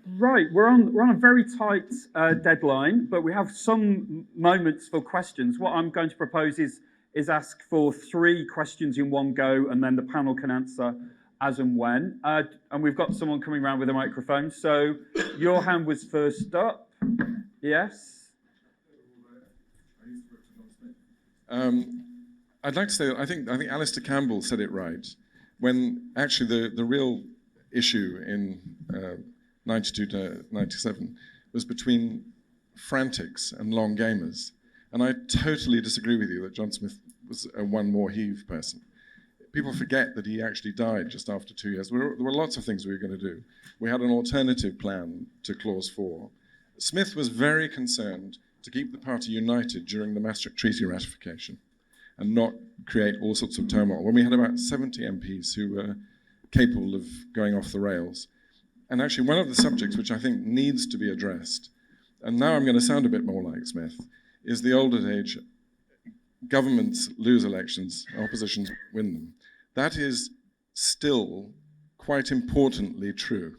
Right, we're on a very tight deadline, but we have some moments for questions. What I'm going to propose is ask for 3 questions in one go, and then the panel can answer as and when. And we've got someone coming around with a microphone. So your hand was first up. Yes. I'd like to say that I think Alistair Campbell said it right, when actually the real issue in 92 to 97 was between frantics and long gamers. And I totally disagree with you that John Smith was a one more heave person. People forget that he actually died just after 2 years. There were lots of things we were going to do. We had an alternative plan to Clause 4. Smith was very concerned to keep the party united during the Maastricht Treaty ratification and not create all sorts of turmoil, when we had about 70 MPs who were capable of going off the rails. And actually, one of the subjects which I think needs to be addressed, and now I'm going to sound a bit more like Smith, is the old adage, governments lose elections, oppositions win them. That is still quite importantly true.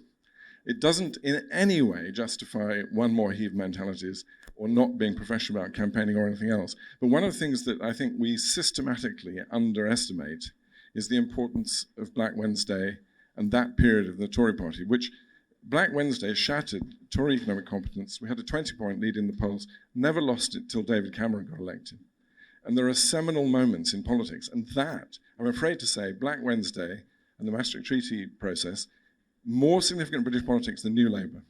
It doesn't in any way justify one more heave mentalities or not being professional about campaigning or anything else. But one of the things that I think we systematically underestimate is the importance of Black Wednesday and that period of the Tory party, which Black Wednesday shattered Tory economic competence. We had a 20-point lead in the polls, never lost it till David Cameron got elected. And there are seminal moments in politics, and that, I'm afraid to say, Black Wednesday and the Maastricht Treaty process, more significant in British politics than New Labour.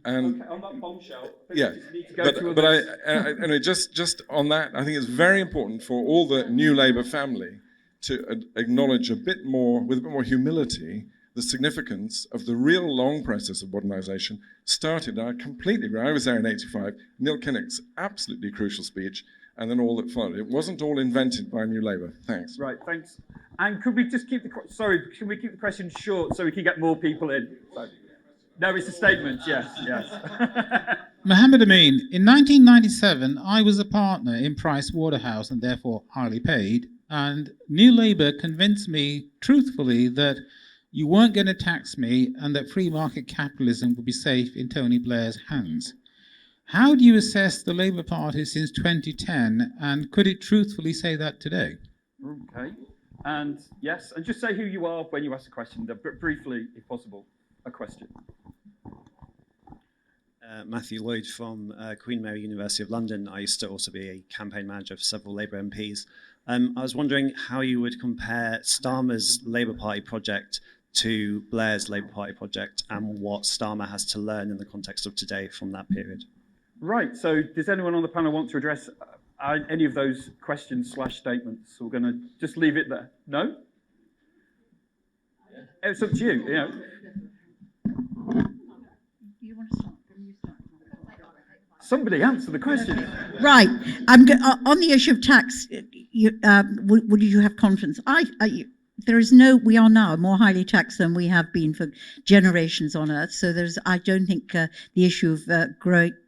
And okay, on that bombshell, yeah, anyway, just on that, I think it's very important for all the New Labour family to acknowledge with a bit more humility, the significance of the real long process of modernisation started. I completely agree. I was there in '85. Neil Kinnock's absolutely crucial speech, and then all that followed. It wasn't all invented by New Labour. Thanks. Right. Thanks. And could we just keep can we keep the question short so we can get more people in? So, no, it's a statement. Yes. Mohammed Amin. In 1997, I was a partner in Price Waterhouse and therefore highly paid. And New Labour convinced me, truthfully, that you weren't going to tax me and that free market capitalism would be safe in Tony Blair's hands. How do you assess the Labour Party since 2010, and could it truthfully say that today? Okay. And yes, and just say who you are when you ask a question, but briefly, if possible, a question. Matthew Lloyd from Queen Mary University of London. I used to also be a campaign manager for several Labour MPs. I was wondering how you would compare Starmer's Labour Party project to Blair's Labour Party project and what Starmer has to learn in the context of today from that period. Right, so does anyone on the panel want to address any of those questions / statements? We're going to just leave it there. No? It's up to you. You know. You want to start? Somebody answer the question. Right. On the issue of tax, would you have confidence? We are now more highly taxed than we have been for generations on Earth. So I don't think the issue of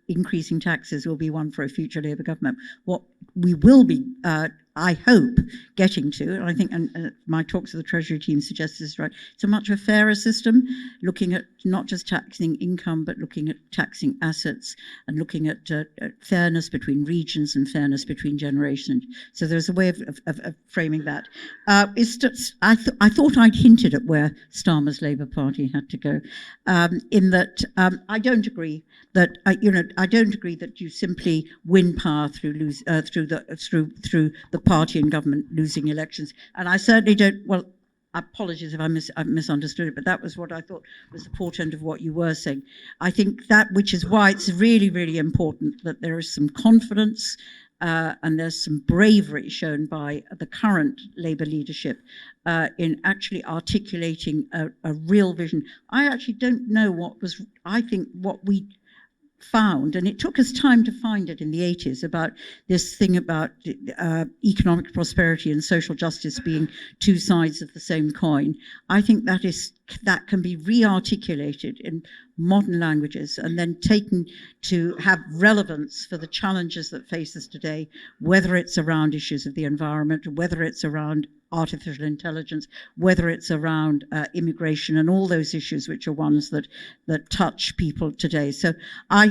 increasing taxes will be one for a future Labour government. What we will be, I hope, getting to, and I think and my talks with the Treasury team suggest this is right, it's a much fairer system, looking at not just taxing income, but looking at taxing assets and looking at fairness between regions and fairness between generations. So there's a way of framing that. I thought I'd hinted at where Starmer's Labour Party had to go, in that I don't agree that I don't agree that you simply win power through the party and government losing elections, and I certainly don't. Well, apologies if I've misunderstood it, but that was what I thought was the portent of what you were saying. I think that, which is why it's really, really important that there is some confidence and there's some bravery shown by the current Labour leadership in actually articulating a real vision. I actually don't know I think what we found, and it took us time to find it in the 80s, about this thing about economic prosperity and social justice being two sides of the same coin. I think that can be re-articulated in modern languages and then taken to have relevance for the challenges that face us today, whether it's around issues of the environment, whether it's around artificial intelligence, whether it's around immigration and all those issues which are ones that touch people today. So I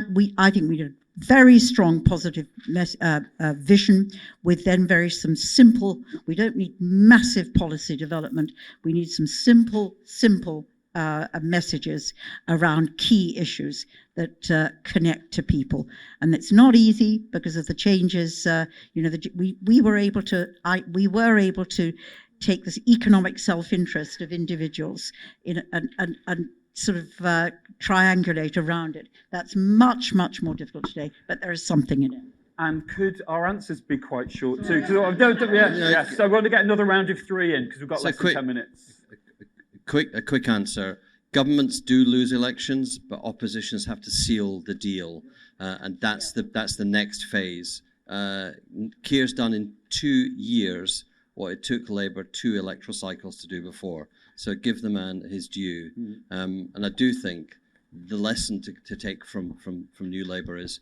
think we did very strong positive vision with then some simple, we don't need massive policy development, we need some simple messages around key issues that connect to people. And it's not easy because of the changes. We were able to take this economic self-interest of individuals and sort of triangulate around it. That's much, much more difficult today, but there is something in it. And could our answers be quite short too? So I want to get another round of three in because we've got less than 10 minutes. A quick answer. Governments do lose elections, but oppositions have to seal the deal, and that's the next phase. Keir's done in 2 years what it took Labour 2 electoral cycles to do before. So give the man his due. And I do think the lesson to take from New Labour is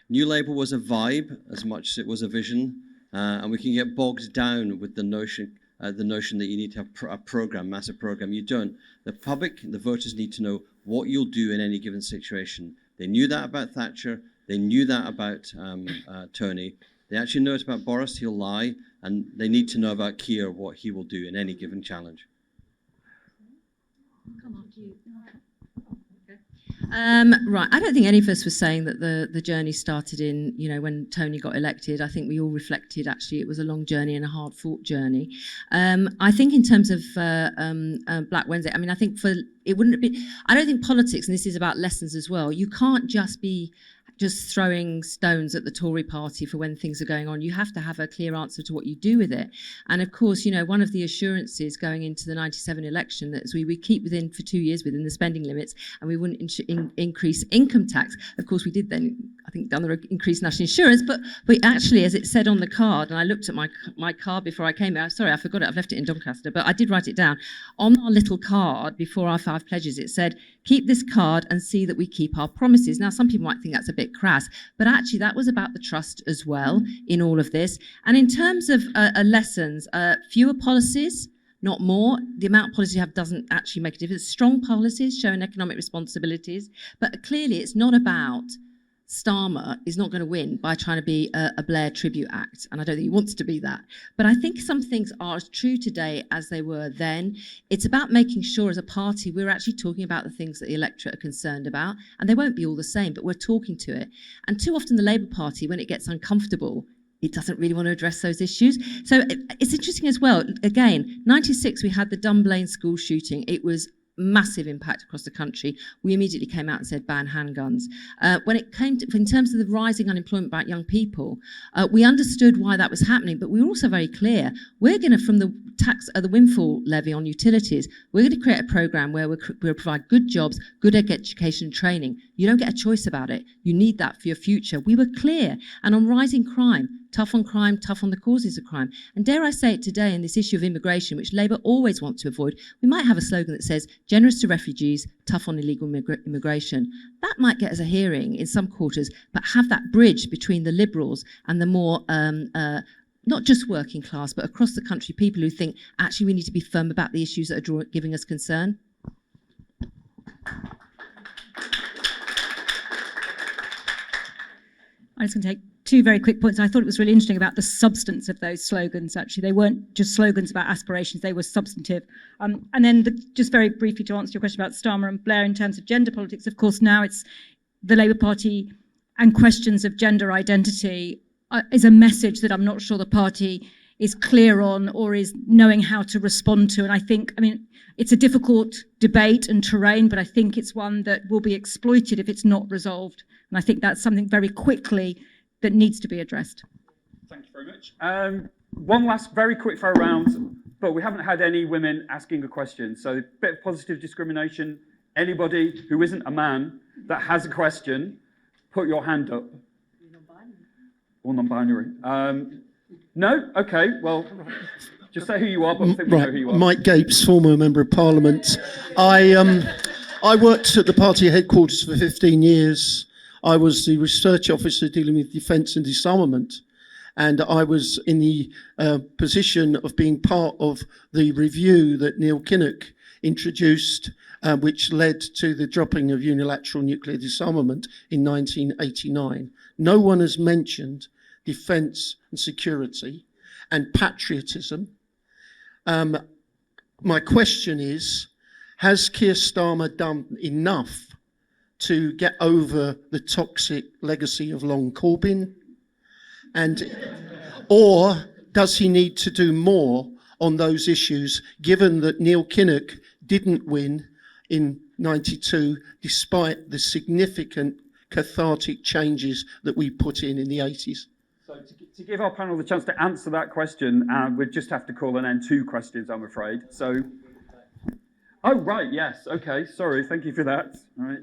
New Labour was a vibe as much as it was a vision, and we can get bogged down with the notion that you need to have a program, massive program. You don't. The public, the voters need to know what you'll do in any given situation. They knew that about Thatcher. They knew that about Tony. They actually know it about Boris. He'll lie. And they need to know about Keir, what he will do in any given challenge. Right, I don't think any of us were saying that the journey started when Tony got elected. I think we all reflected actually it was a long journey and a hard fought journey. I think in terms of Black Wednesday, I mean, I think it wouldn't have been, I don't think politics, and this is about lessons as well, you can't just be throwing stones at the Tory party for when things are going on. You have to have a clear answer to what you do with it. And of course, one of the assurances going into the 97 election that we keep for 2 years within the spending limits and we wouldn't increase income tax. Of course, we did then, I think, done the increased national insurance, but we actually, as it said on the card, and I looked at my card before I came here, sorry, I forgot it, I've left it in Doncaster, but I did write it down. On our little card before our 5 pledges, it said, keep this card and see that we keep our promises. Now, some people might think that's a bit crass, but actually that was about the trust as well in all of this. And in terms of lessons, fewer policies, not more. The amount of policy you have doesn't actually make a difference. Strong policies showing economic responsibilities, but clearly it's not about Starmer is not going to win by trying to be a Blair tribute act, and I don't think he wants to be that. But I think some things are as true today as they were then. It's about making sure as a party we're actually talking about the things that the electorate are concerned about, and they won't be all the same, but we're talking to it. And too often the Labour Party, when it gets uncomfortable, it doesn't really want to address those issues. So it's interesting as well. Again, 96, we had the Dunblane school shooting. It was massive impact across the country. We immediately came out and said ban handguns. When it came to, in terms of the rising unemployment about young people, we understood why that was happening, but we were also very clear. We're going to, from the the windfall levy on utilities, we're going to create a programme where we'll provide good jobs, good education and training. You don't get a choice about it. You need that for your future. We were clear. And on rising crime, tough on crime, tough on the causes of crime. And dare I say it today in this issue of immigration, which Labour always want to avoid, we might have a slogan that says, generous to refugees, tough on illegal immigration. That might get us a hearing in some quarters, but have that bridge between the Liberals and the more, not just working class, but across the country, people who think, actually, we need to be firm about the issues that are giving us concern. I'm just going to take 2 very quick points. I thought it was really interesting about the substance of those slogans, actually. They weren't just slogans about aspirations, they were substantive. And then just very briefly to answer your question about Starmer and Blair in terms of gender politics, of course, now it's the Labour Party and questions of gender identity is a message that I'm not sure the party is clear on or is knowing how to respond to. And I think, I mean, it's a difficult debate and terrain, but I think it's one that will be exploited if it's not resolved. And I think that's something very quickly that needs to be addressed. Thank you very much. One last very quick fire round, but we haven't had any women asking a question. So a bit of positive discrimination. Anybody who isn't a man that has a question, put your hand up. Or non-binary. No? Okay, well, just say who you are, but I think we know who you are. Mike Gapes, former Member of Parliament. I worked at the party headquarters for 15 years. I was the research officer dealing with defence and disarmament. and I was in the position of being part of the review that Neil Kinnock introduced, which led to the dropping of unilateral nuclear disarmament in 1989. No one has mentioned defence and security and patriotism. My question is, has Keir Starmer done enough to get over the toxic legacy of Long Corbyn? Or does he need to do more on those issues, given that Neil Kinnock didn't win in 92, despite the significant cathartic changes that we put in the 80s? So to give our panel the chance to answer that question, we'd just have to call an end to questions, I'm afraid. So, oh, right, yes, okay, sorry, thank you for that. All right.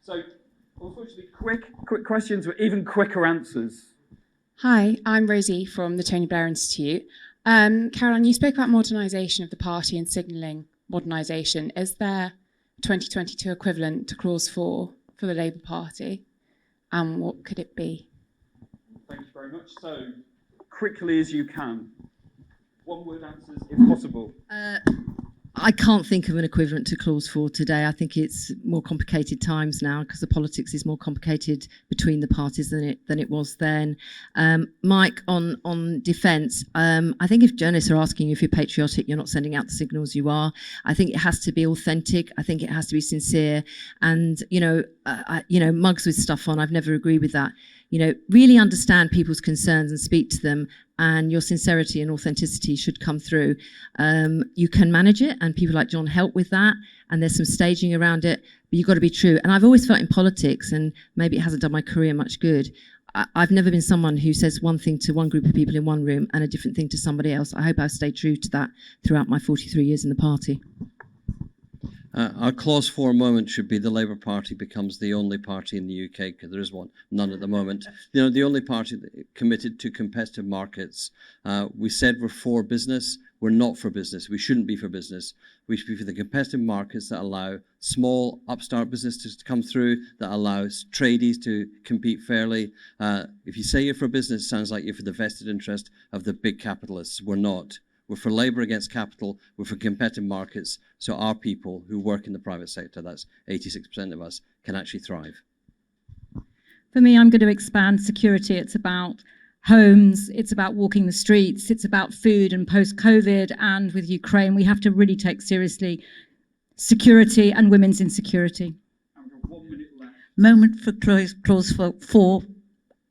So, unfortunately, quick questions, but even quicker answers. Hi, I'm Rosie from the Tony Blair Institute. Caroline, you spoke about modernisation of the party and signalling modernisation. Is there a 2022 equivalent to Clause 4 for the Labour Party? And what could it be? Thank you very much. So, quickly as you can. One-word answers, if possible. I can't think of an equivalent to Clause 4 today. I think it's more complicated times now because the politics is more complicated between the parties than it was then. Mike, on defence, I think if journalists are asking you if you're patriotic, you're not sending out the signals you are. I think it has to be authentic. I think it has to be sincere. And, mugs with stuff on, I've never agreed with that. Really understand people's concerns and speak to them, and your sincerity and authenticity should come through. You can manage it, and people like John help with that, and there's some staging around it, but you've got to be true. And I've always felt in politics, and maybe it hasn't done my career much good, I've never been someone who says one thing to one group of people in one room and a different thing to somebody else. I hope I've stayed true to that throughout my 43 years in the party. Our Clause 4 moment should be the Labour Party becomes the only party in the UK, because there is none at the moment. The only party committed to competitive markets. We said we're for business. We're not for business. We shouldn't be for business. We should be for the competitive markets that allow small upstart businesses to come through, that allows tradies to compete fairly. If you say you're for business, it sounds like you're for the vested interest of the big capitalists. We're not. We're for labour against capital. We're for competitive markets, so our people who work in the private sector, that's 86% of us, can actually thrive. For me, I'm going to expand security. It's about homes, it's about walking the streets, it's about food, and post-COVID and with Ukraine, we have to really take seriously security and women's insecurity. Moment for Clause 4.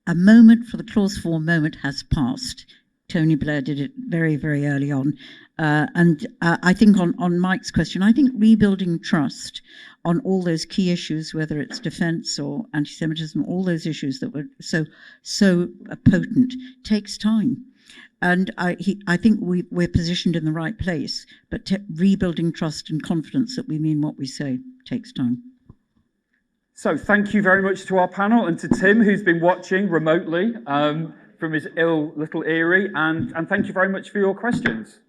A moment for the Clause 4 moment has passed. Tony Blair did it very, very early on. And I think on Mike's question, I think rebuilding trust on all those key issues, whether it's defence or anti-Semitism, all those issues that were so potent, takes time. And I think we're positioned in the right place, but rebuilding trust and confidence that we mean what we say takes time. So thank you very much to our panel and to Tim, who's been watching remotely from his ill little eyrie, and thank you very much for your questions.